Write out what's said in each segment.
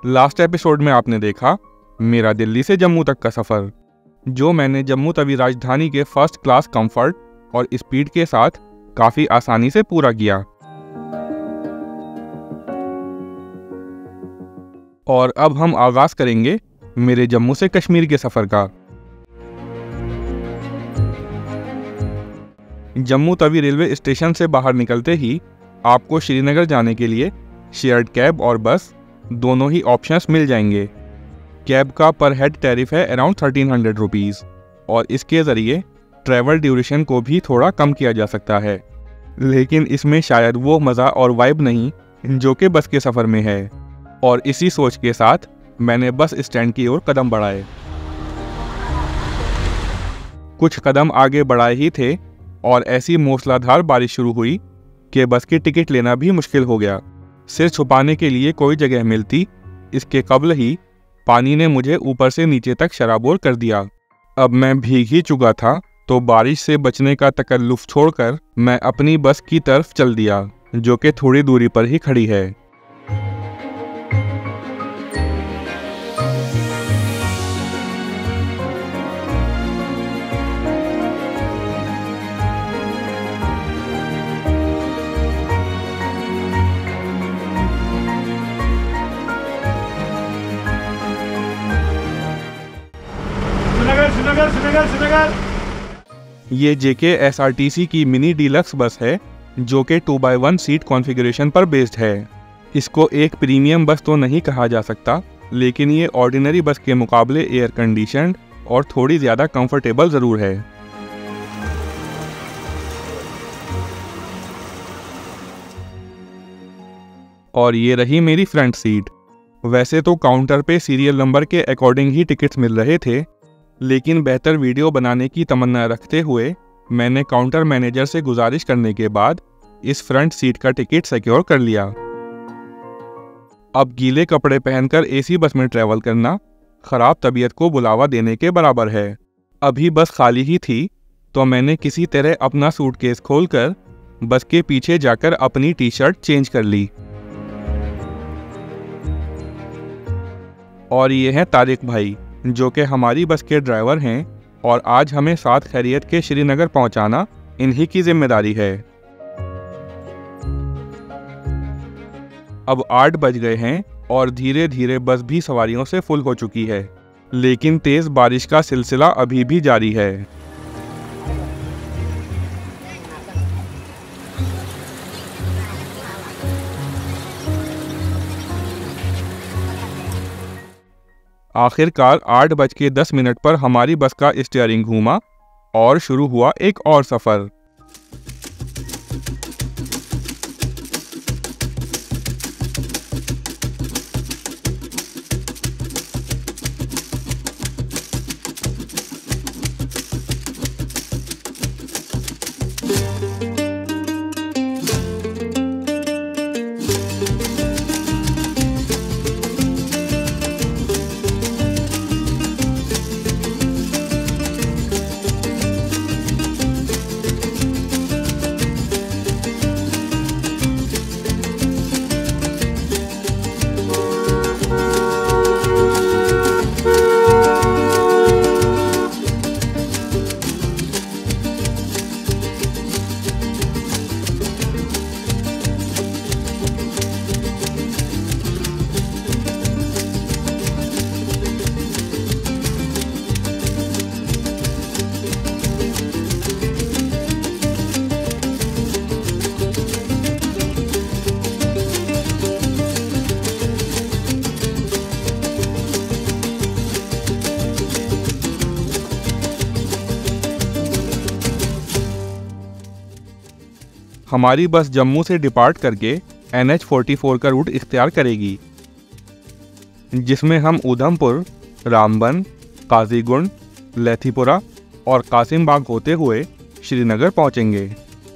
Last episode में आपने देखा मेरा दिल्ली से जम्मू तक का सफ़र, जो मैंने जम्मू तवी राजधानी के फर्स्ट क्लास कंफर्ट और स्पीड के साथ काफ़ी आसानी से पूरा किया। और अब हम आगाज़ करेंगे मेरे जम्मू से कश्मीर के सफ़र का। जम्मू तवी रेलवे स्टेशन से बाहर निकलते ही आपको श्रीनगर जाने के लिए शेयर्ड कैब और बस दोनों ही ऑप्शंस मिल जाएंगे। कैब का पर हेड टैरिफ है अराउंड 1300 रुपीज़ और इसके ज़रिए ट्रैवल ड्यूरेशन को भी थोड़ा कम किया जा सकता है, लेकिन इसमें शायद वो मज़ा और वाइब नहीं जो कि बस के सफ़र में है। और इसी सोच के साथ मैंने बस स्टैंड की ओर कदम बढ़ाए। कुछ कदम आगे बढ़ाए ही थे और ऐसी मूसलाधार बारिश शुरू हुई कि बस की टिकट लेना भी मुश्किल हो गया। सिर छुपाने के लिए कोई जगह मिलती, इसके कबल ही पानी ने मुझे ऊपर से नीचे तक शराबोर कर दिया। अब मैं भीग ही चुका था तो बारिश से बचने का तकल्लुफ़ छोड़कर मैं अपनी बस की तरफ चल दिया, जो कि थोड़ी दूरी पर ही खड़ी है। ये JKSRTC की मिनी डीलक्स बस है जो कि 2x1 सीट कॉन्फ़िगरेशन पर बेस्ड है। इसको एक प्रीमियम बस तो नहीं कहा जा सकता, लेकिन ये ऑर्डिनरी बस के मुकाबले एयर कंडीशन्ड और थोड़ी ज़्यादा कंफर्टेबल ज़रूर है। और ये रही मेरी फ्रंट सीट। वैसे तो काउंटर पे सीरियल नंबर के अकॉर्डिंग ही टिकट्स मिल रहे थे, लेकिन बेहतर वीडियो बनाने की तमन्ना रखते हुए मैंने काउंटर मैनेजर से गुजारिश करने के बाद इस फ्रंट सीट का टिकट सिक्योर कर लिया। अब गीले कपड़े पहनकर AC बस में ट्रैवल करना ख़राब तबीयत को बुलावा देने के बराबर है। अभी बस खाली ही थी तो मैंने किसी तरह अपना सूटकेस खोलकर बस के पीछे जाकर अपनी टी-शर्ट चेंज कर ली। और ये हैं तारिक भाई, जो कि हमारी बस के ड्राइवर हैं और आज हमें साथ खैरियत के श्रीनगर पहुंचाना इन्हीं की जिम्मेदारी है। अब 8 बज गए हैं और धीरे धीरे बस भी सवारियों से फुल हो चुकी है, लेकिन तेज़ बारिश का सिलसिला अभी भी जारी है। आखिरकार 8:10 पर हमारी बस का स्टीयरिंग घूमा और शुरू हुआ एक और सफ़र। हमारी बस जम्मू से डिपार्ट करके NH44 का रूट इख्तियार करेगी, जिसमें हम उधमपुर, रामबन, काजीगुंड, लैथीपुरा और कासिमबाग होते हुए श्रीनगर पहुंचेंगे।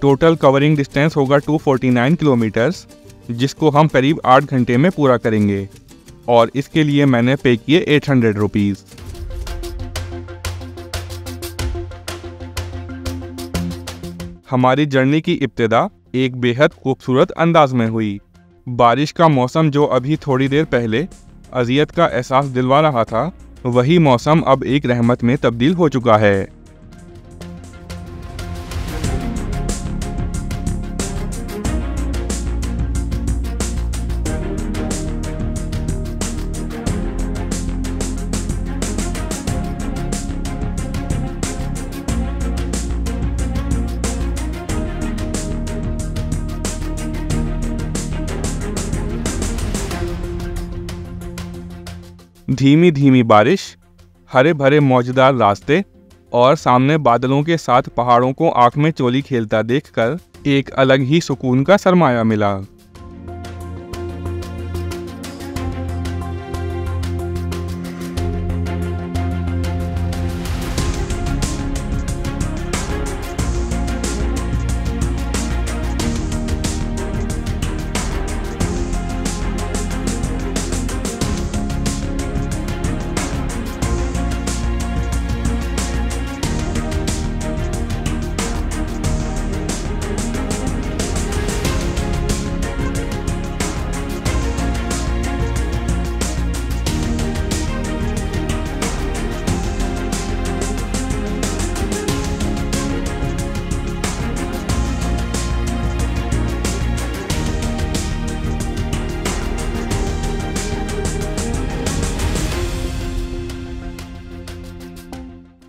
टोटल कवरिंग डिस्टेंस होगा 249 किलोमीटर्स, जिसको हम करीब 8 घंटे में पूरा करेंगे और इसके लिए मैंने पे किए 800 रुपीज़। हमारी जर्नी की इब्तिदा एक बेहद खूबसूरत अंदाज में हुई। बारिश का मौसम जो अभी थोड़ी देर पहले अजियत का एहसास दिलवा रहा था, वही मौसम अब एक रहमत में तब्दील हो चुका है। धीमी धीमी बारिश, हरे भरे मौजदार रास्ते और सामने बादलों के साथ पहाड़ों को आंख में चोली खेलता देखकर एक अलग ही सुकून का सरमाया मिला।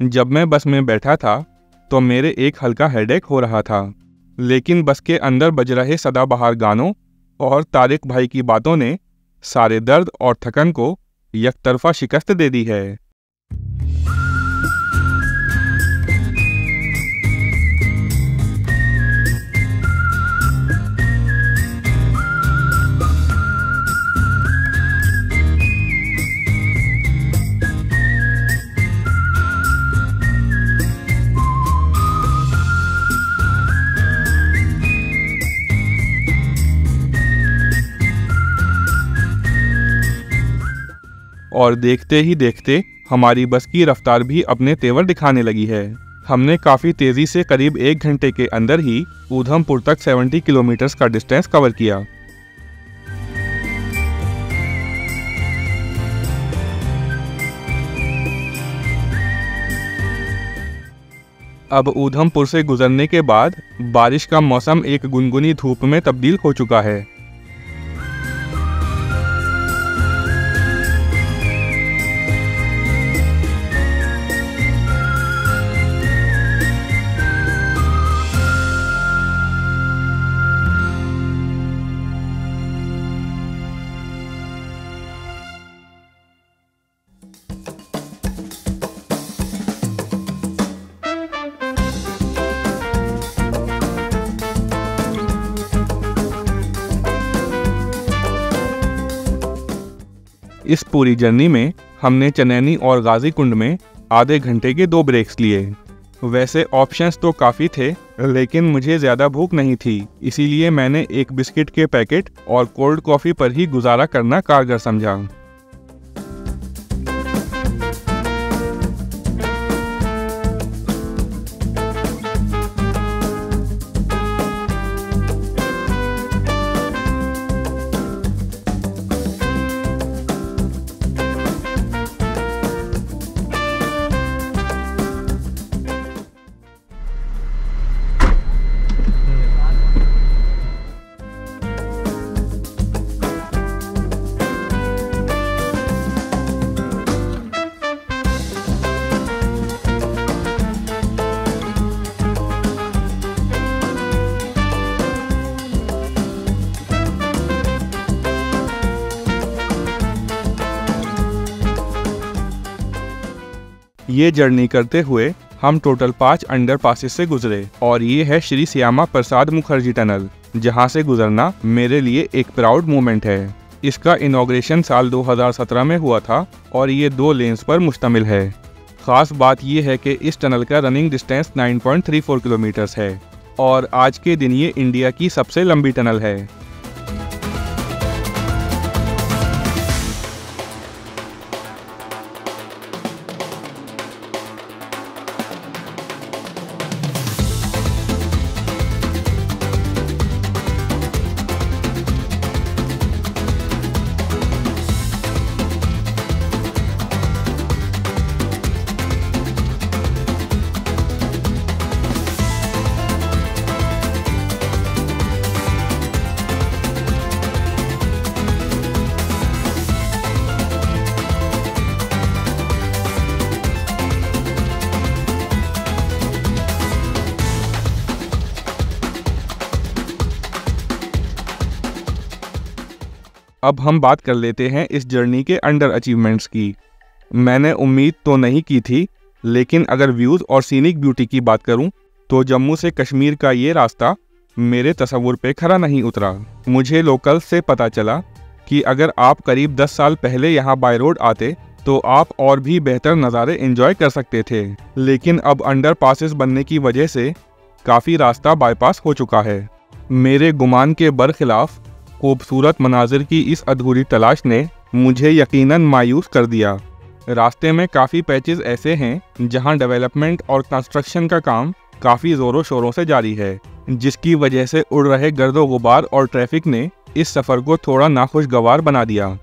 जब मैं बस में बैठा था तो मेरे एक हल्का हेडेक हो रहा था, लेकिन बस के अंदर बज रहे सदाबहार गानों और तारिक भाई की बातों ने सारे दर्द और थकन को यकतरफा शिकस्त दे दी है। और देखते ही देखते हमारी बस की रफ्तार भी अपने तेवर दिखाने लगी है। हमने काफ़ी तेज़ी से करीब 1 घंटे के अंदर ही ऊधमपुर तक 70 किलोमीटर का डिस्टेंस कवर किया। अब ऊधमपुर से गुजरने के बाद बारिश का मौसम एक गुनगुनी धूप में तब्दील हो चुका है। इस पूरी जर्नी में हमने चनैनी और गाजी कुंड में आधे घंटे के 2 ब्रेक्स लिए। वैसे ऑप्शंस तो काफ़ी थे, लेकिन मुझे ज़्यादा भूख नहीं थी, इसीलिए मैंने एक बिस्किट के पैकेट और कोल्ड कॉफ़ी पर ही गुजारा करना कारगर समझा। ये जर्नी करते हुए हम टोटल 5 अंडर पासेस से गुजरे और ये है श्री श्यामा प्रसाद मुखर्जी टनल, जहाँ से गुजरना मेरे लिए एक प्राउड मोमेंट है। इसका इनॉग्रेशन साल 2017 में हुआ था और ये 2 लेन्स पर मुश्तमिल है। ख़ास बात ये है कि इस टनल का रनिंग डिस्टेंस 9.34 किलोमीटर्स है और आज के दिन ये इंडिया की सबसे लंबी टनल है। अब हम बात कर लेते हैं इस जर्नी के अंडर अचीवमेंट्स की। मैंने उम्मीद तो नहीं की थी, लेकिन अगर व्यूज़ और सीनिक ब्यूटी की बात करूं तो जम्मू से कश्मीर का ये रास्ता मेरे तसव्वुर पे खरा नहीं उतरा। मुझे लोकल से पता चला कि अगर आप करीब 10 साल पहले यहाँ बाय रोड आते तो आप और भी बेहतर नज़ारे एंजॉय कर सकते थे, लेकिन अब अंडर पासेस बनने की वजह से काफ़ी रास्ता बाईपास हो चुका है। मेरे गुमान के बरखिलाफ खूबसूरत मनाजिर की इस अधूरी तलाश ने मुझे यकीनन मायूस कर दिया। रास्ते में काफ़ी पैचेस ऐसे हैं जहां डेवलपमेंट और कंस्ट्रक्शन का काम काफ़ी ज़ोरों शोरों से जारी है, जिसकी वजह से उड़ रहे गर्दो गुबार और ट्रैफिक ने इस सफ़र को थोड़ा नाखुशगवार बना दिया।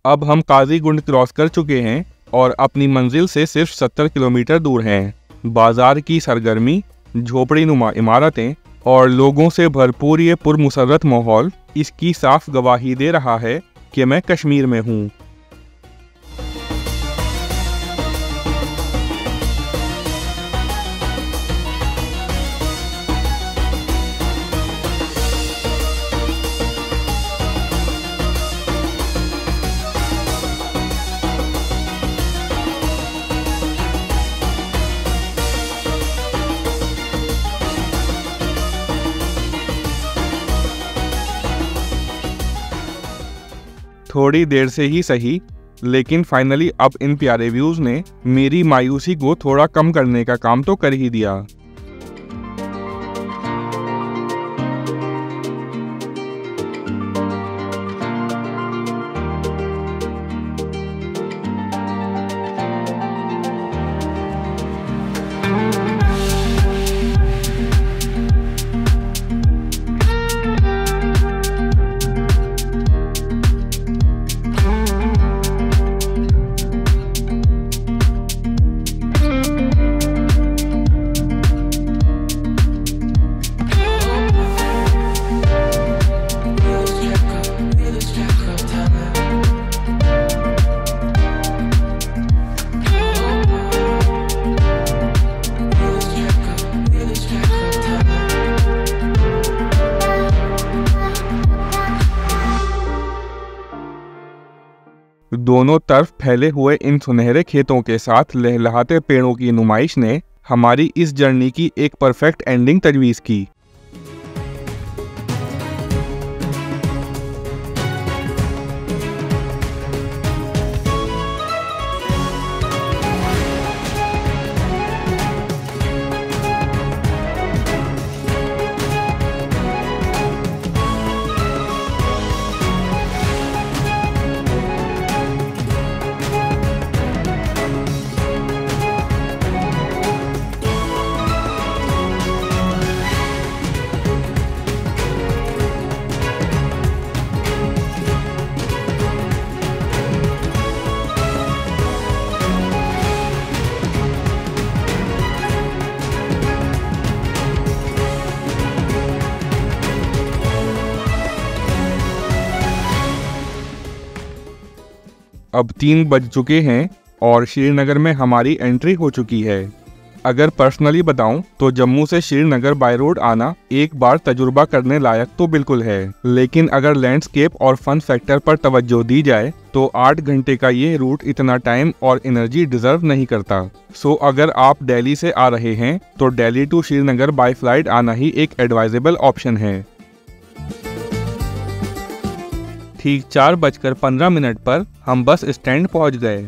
अब हम काजीगुंड क्रॉस कर चुके हैं और अपनी मंजिल से सिर्फ 70 किलोमीटर दूर हैं। बाजार की सरगर्मी, झोपड़ी नुमा इमारतें और लोगों से भरपूर ये पुरमुसर्रत माहौल इसकी साफ गवाही दे रहा है कि मैं कश्मीर में हूँ। थोड़ी देर से ही सही, लेकिन फाइनली अब इन प्यारे व्यूज़ ने मेरी मायूसी को थोड़ा कम करने का काम तो कर ही दिया। दोनों तरफ फैले हुए इन सुनहरे खेतों के साथ लहलहाते पेड़ों की नुमाइश ने हमारी इस जर्नी की एक परफेक्ट एंडिंग तजवीज़ की। अब 3 बज चुके हैं और श्रीनगर में हमारी एंट्री हो चुकी है। अगर पर्सनली बताऊं तो जम्मू से श्रीनगर बाय रोड आना एक बार तजुर्बा करने लायक तो बिल्कुल है, लेकिन अगर लैंडस्केप और फन फैक्टर पर तवज्जो दी जाए तो 8 घंटे का ये रूट इतना टाइम और एनर्जी डिजर्व नहीं करता। सो अगर आप दिल्ली से आ रहे हैं तो Delhi to Srinagar by flight आना ही एक एडवाइजेबल ऑप्शन है। ठीक 4:15 पर हम बस स्टैंड पहुंच गए।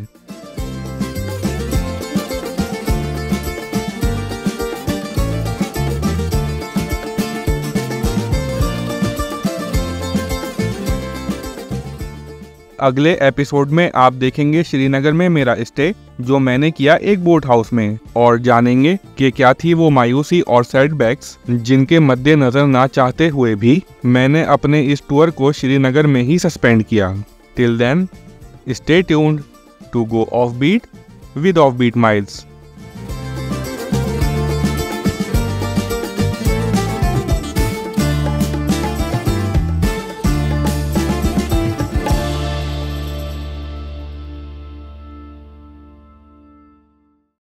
अगले एपिसोड में आप देखेंगे श्रीनगर में मेरा स्टे जो मैंने किया एक बोट हाउस में, और जानेंगे कि क्या थी वो मायूसी और सेटबैक्स जिनके मद्देनजर ना चाहते हुए भी मैंने अपने इस टूर को श्रीनगर में ही सस्पेंड किया। Till then, stay tuned to go off beat with off beat miles.